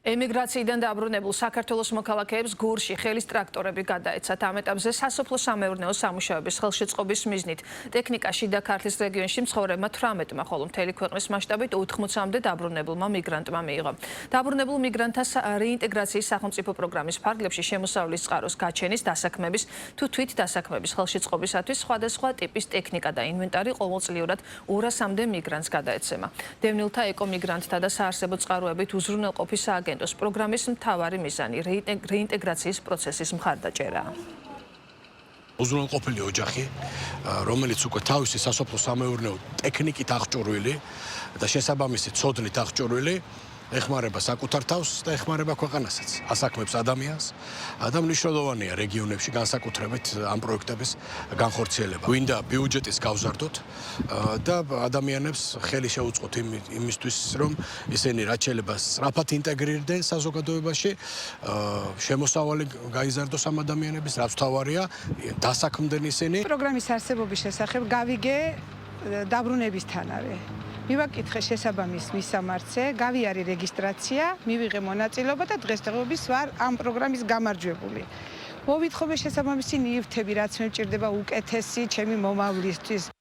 ემიგრაციიდან დაბრუნებულ საქართველოს მოქალაქეებს გორში ხელის ტრაქტორები გადაეცათ. ამ ეტაპზე სასოფლო-სამეურნეო სამუშაოების ხელშეწყობის მიზნით ტექნიკაში და ქართლის რეგიონში მცხოვრებმა 18-მა, ხოლო მთელი ქვეყნის მასშტაბით 80-მდე დაბრუნებულმა მიგრანტმა მიიღო. დაბრუნებულ მიგრანტთა რეინტეგრაციის სახელმწიფო პროგრამის ფარგლებში შემოსავლის წყაროს გაჩენის, დასაქმების თუ თვით დასაქმების ხელშეწყობისათვის სხვადასხვა ტიპის ტექნიკა და ინვენტარი ყოველწლიურად 200-მდე მიგრანტს გადაეცემა. დევნილთა ეკომიგრანტთა და საარსებო წყაროებით უზრუნველყოფის აგენტოს პროგრამის მთავარი მიზანი რეინტეგრაციის პროცესის მხარდაჭერაა. უზრუნველყოფილი ოჯახი, რომელიც უკვე თავისი სასოფლო-სამეურნეო ტექნიკით აღჭურვილი და შესაბამისი ცოდნით აღჭურვილი ეხმარება საკუთარ თავს და ეხმარება ქვეყანასაც, ასაქმებს ადამიანს და მნიშვნელოვანია რეგიონებში განსაკუთრებით ამ პროექტების განხორციელება. გვინდა ბიუჯეტის გავზარდოთ და ადამიანებს ხელი შეუწყოთ იმისთვის, რომ ისინი რაც შეიძლება სწრაფად ინტეგრირდნენ საზოგადოებაში, შემოსავალი გაიზარდოს ამ ადამიანების, რაც მთავარია, დასაქმდნენ ისინი. პროგრამის არსებობის შესახებ გავიგე დაბრუნებისთანავე. მივაკითხე შესაბამის მისამართზე, გავიარე რეგისტრაცია, მივიღე მონაწილეობა და დღესდღეობით ვარ ამ პროგრამის გამარჯვებული. მოვითხოვე შესაბამისი ნივთები, რაც მე მჭირდება უკეთესი ჩემი მომავლისთვის.